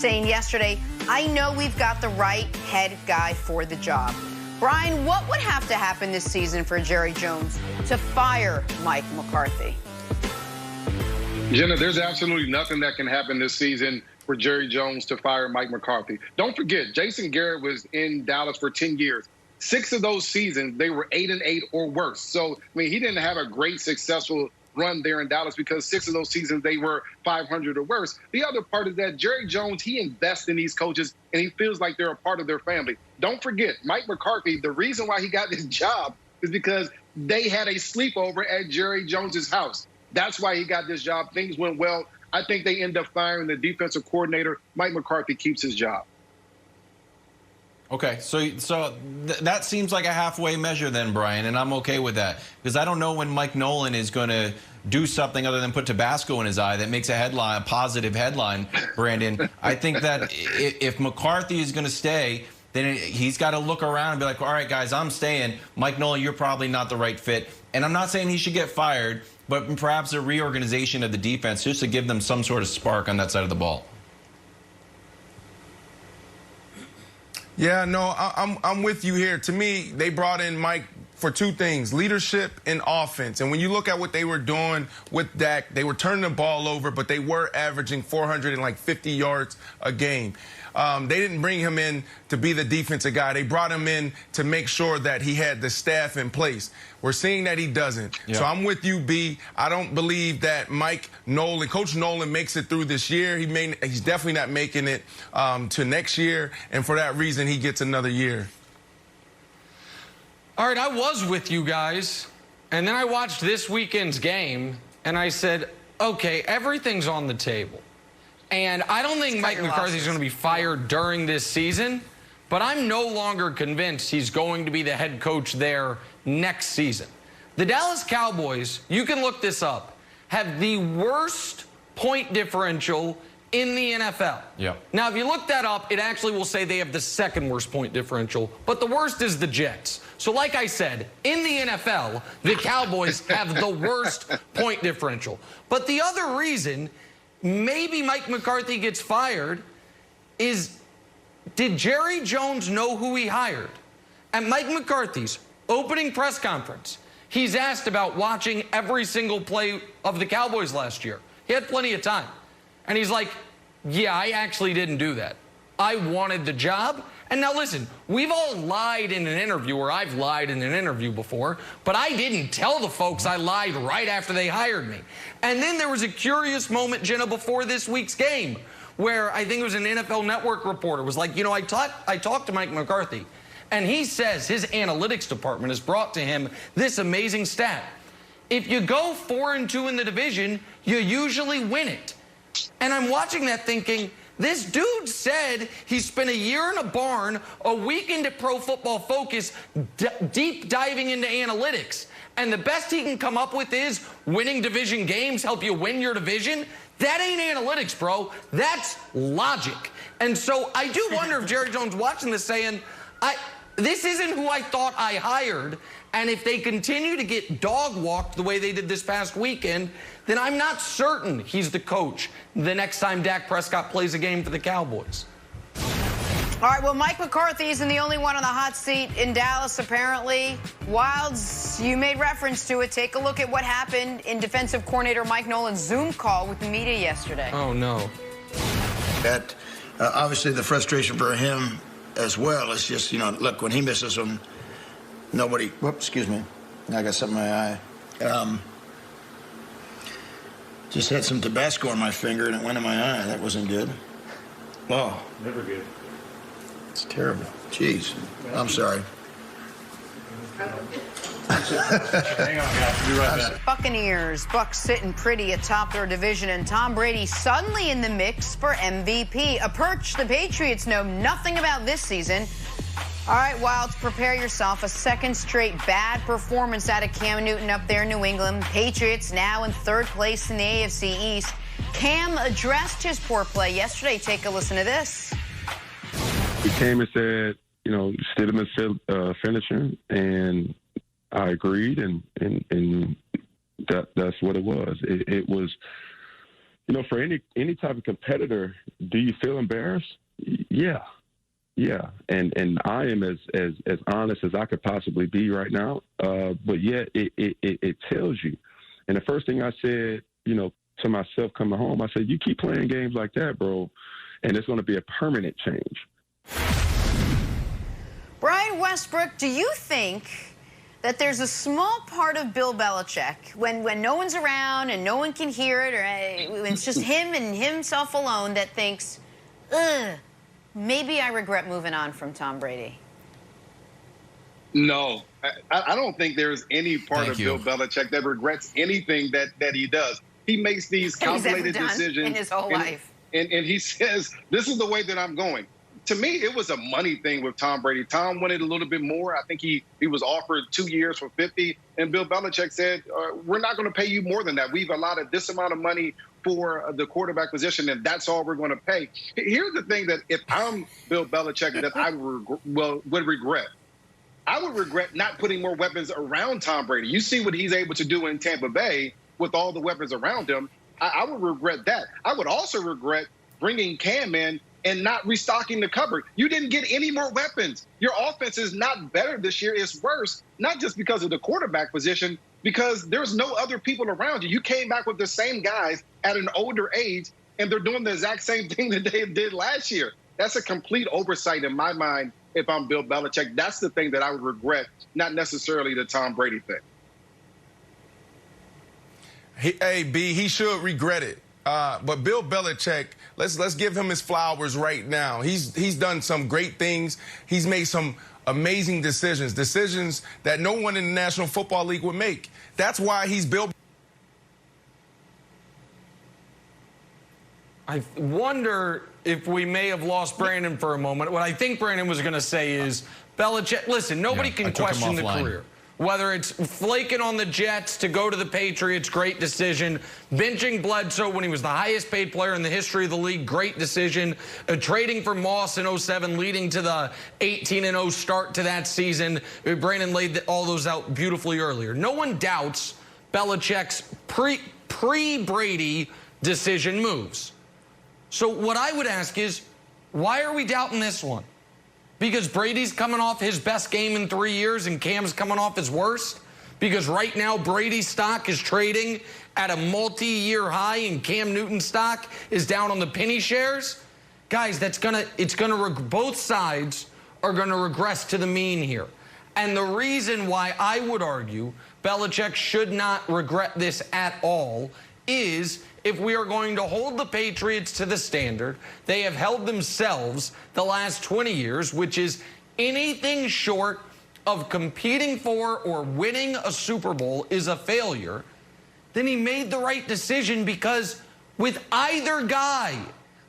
saying yesterday, I know we've got the right head guy for the job. Brian, what would have to happen this season for Jerry Jones to fire Mike McCarthy? Jenna, there's absolutely nothing that can happen this season for Jerry Jones to fire Mike McCarthy. Don't forget, Jason Garrett was in Dallas for 10 years. 6 of those seasons, they were 8-8 or worse. So, I mean, he didn't have a great, successful run there in Dallas because 6 of those seasons they were 500 or worse. The other part is that Jerry Jones, he invests in these coaches and he feels like they're a part of their family. Don't forget, Mike McCarthy, the reason why he got this job is because they had a sleepover at Jerry Jones's house. That's why he got this job. Things went well. I think they end up firing the defensive coordinator. Mike McCarthy keeps his job. Okay, so that seems like a halfway measure then, Brian, and I'm okay with that because I don't know when Mike Nolan is going to do something other than put Tabasco in his eye that makes a headline, a positive headline, Brandon. I think that if McCarthy is going to stay, then he's got to look around and be like, all right, guys, I'm staying. Mike Nolan, you're probably not the right fit. And I'm not saying he should get fired, but perhaps a reorganization of the defense just to give them some sort of spark on that side of the ball. Yeah, no, I'm with you here. To me, they brought in Mike for 2 things, leadership and offense. And when you look at what they were doing with Dak, they were turning the ball over, but they were averaging 450 yards a game. They didn't bring him in to be the defensive guy. They brought him in to make sure that he had the staff in place. We're seeing that he doesn't. Yeah. So I'm with you, B. I don't believe that Coach Nolan makes it through this year. He's definitely not making it to next year. And for that reason, he gets another year. All right, I was with you guys. And then I watched this weekend's game, and I said, okay, everything's on the table. And I don't think Mike McCarthy is going to be fired during this season, but I'm no longer convinced he's going to be the head coach there next season. The Dallas Cowboys, you can look this up, have the worst point differential in the NFL. Yeah. Now, if you look that up, it actually will say they have the second worst point differential, but the worst is the Jets. So like I said, in the NFL, the Cowboys have the worst point differential. But the other reason maybe Mike McCarthy gets fired is, did Jerry Jones know who he hired? At Mike McCarthy's opening press conference, he's asked about watching every single play of the Cowboys last year. He had plenty of time. And he's like, yeah, I actually didn't do that. I wanted the job. And now listen, we've all lied in an interview, or I've lied in an interview before, but I didn't tell the folks I lied right after they hired me. And then there was a curious moment, Jenna, before this week's game, where I think it was an NFL Network reporter was like, you know, I talked to Mike McCarthy, and he says his analytics department has brought to him this amazing stat. If you go 4-2 in the division, you usually win it. And I'm watching that thinking, this dude said he spent a year in a barn, a weekend at Pro Football Focus, deep diving into analytics. And the best he can come up with is winning division games help you win your division. That ain't analytics, bro. That's logic. And so I do wonder if Jerry Jones watching this saying, this isn't who I thought I hired. And if they continue to get dog walked the way they did this past weekend, then I'm not certain he's the coach the next time Dak Prescott plays a game for the Cowboys. All right, well, Mike McCarthy isn't the only one on the hot seat in Dallas, apparently. Wilds, you made reference to it. Take a look at what happened in defensive coordinator Mike Nolan's Zoom call with the media yesterday. Oh, no. That, obviously, the frustration for him as well is just, you know, look, when he misses them, nobody, whoops, excuse me, I got something in my eye. Just had some Tabasco on my finger and it went in my eye. That wasn't good. Oh. Never good. It's terrible. Jeez. I'm sorry. Hang on, guys. Be right back. Buccaneers, Bucs sitting pretty atop their division, and Tom Brady suddenly in the mix for MVP, a perch the Patriots know nothing about this season. All right, Wilds, prepare yourself. A second straight bad performance out of Cam Newton up there in New England. Patriots now in 3rd place in the AFC East. Cam addressed his poor play yesterday. Take a listen to this. He came and said, you know, Stidham's finisher, and I agreed, and that's what it was. It was, you know, for any type of competitor, do you feel embarrassed? Yeah. And I am as honest as I could possibly be right now. But yet it tells you. And the first thing I said, you know, to myself coming home, I said, you keep playing games like that, bro, and it's going to be a permanent change. Brian Westbrook, do you think that there's a small part of Bill Belichick when no one's around and no one can hear it, or it's just him and himself alone, that thinks, ugh, maybe I regret moving on from Tom Brady? No, I don't think there's any part of Bill Belichick that regrets anything that he does. He makes these calculated decisions in his whole life. And he says, this is the way that I'm going. To me, it was a money thing with Tom Brady. Tom wanted a little bit more. I think he was offered 2 years for $50, and Bill Belichick said, we're not going to pay you more than that. We've allotted this amount of money for the quarterback position, and that's all we're going to pay. Here's the thing, that if I'm Bill Belichick, that I would regret. I would regret not putting more weapons around Tom Brady. You see what he's able to do in Tampa Bay with all the weapons around him. I would regret that. I would also regret bringing Cam in and not restocking the cupboard. You didn't get any more weapons. Your offense is not better this year. It's worse, not just because of the quarterback position, because there's no other people around you. You came back with the same guys at an older age, and they're doing the exact same thing that they did last year. That's a complete oversight in my mind if I'm Bill Belichick. That's the thing that I would regret, not necessarily the Tom Brady thing. He should regret it. But Bill Belichick, let's give him his flowers right now. He's done some great things. He's made some amazing decisions that no one in the National Football League would make. That's why he's Bill. I wonder if we may have lost Brandon for a moment. What I think Brandon was going to say is, Belichick, listen, nobody can question the career. Whether it's flaking on the Jets to go to the Patriots, great decision. Benching Bledsoe when he was the highest paid player in the history of the league, great decision. Trading for Moss in 07, leading to the 18-0 start to that season. Brandon laid all those out beautifully earlier. No one doubts Belichick's pre-Brady decision moves. So what I would ask is, why are we doubting this one? Because Brady's coming off his best game in 3 years and Cam's coming off his worst? Because right now Brady's stock is trading at a multi-year high and Cam Newton's stock is down on the penny shares? Guys, both sides are gonna regress to the mean here. And the reason why I would argue Belichick should not regret this at all is, if we are going to hold the Patriots to the standard they have held themselves the last 20 years, which is anything short of competing for or winning a Super Bowl is a failure, then he made the right decision, because with either guy,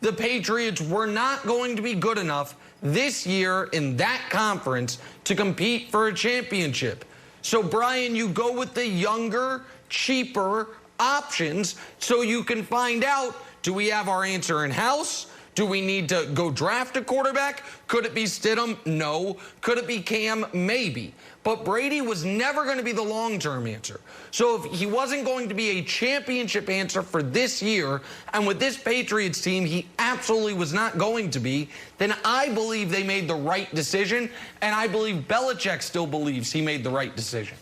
the Patriots were not going to be good enough this year in that conference to compete for a championship. So, Brian, you go with the younger, cheaper options so you can find out, do we have our answer in-house? Do we need to go draft a quarterback? Could it be Stidham? No. Could it be Cam? Maybe. But Brady was never going to be the long-term answer. So if he wasn't going to be a championship answer for this year, and with this Patriots team he absolutely was not going to be, then I believe they made the right decision, and I believe Belichick still believes he made the right decision.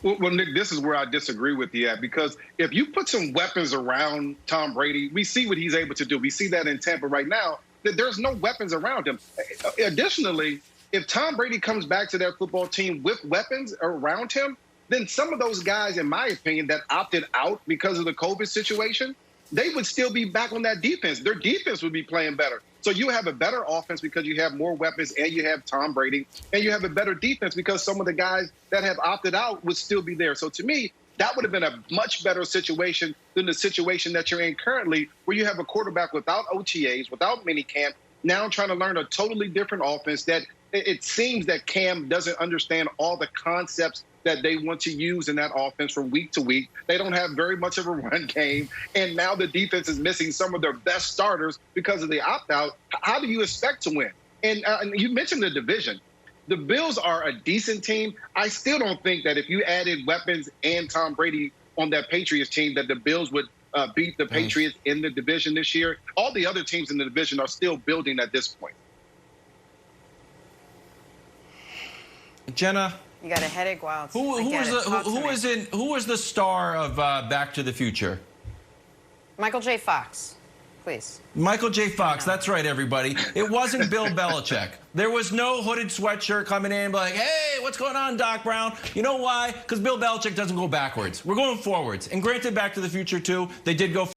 Well, Nick, this is where I disagree with you at, because if you put some weapons around Tom Brady, we see what he's able to do. We see that in Tampa right now, that there's no weapons around him. Additionally, if Tom Brady comes back to that football team with weapons around him, then some of those guys, in my opinion, that opted out because of the COVID situation, they would still be back on that defense. Their defense would be playing better. So you have a better offense because you have more weapons and you have Tom Brady, and you have a better defense because some of the guys that have opted out would still be there. So to me, that would have been a much better situation than the situation that you're in currently, where you have a quarterback without OTAs, without minicamp, now trying to learn a totally different offense that it seems that Cam doesn't understand all the concepts that they want to use in that offense from week to week. They don't have very much of a run game, and now the defense is missing some of their best starters because of the opt-out. How do you expect to win? And you mentioned the division. The Bills are a decent team. I still don't think that if you added weapons and Tom Brady on that Patriots team, that the Bills would beat the Patriots in the division this year. All the other teams in the division are still building at this point. Jenna, you got a headache, Wilds. Who was the star of Back to the Future? Michael J. Fox, please. Michael J. Fox, that's right, everybody. It wasn't Bill Belichick. There was no hooded sweatshirt coming in and be like, hey, what's going on, Doc Brown? You know why? Because Bill Belichick doesn't go backwards. We're going forwards. And granted, Back to the Future 2, they did go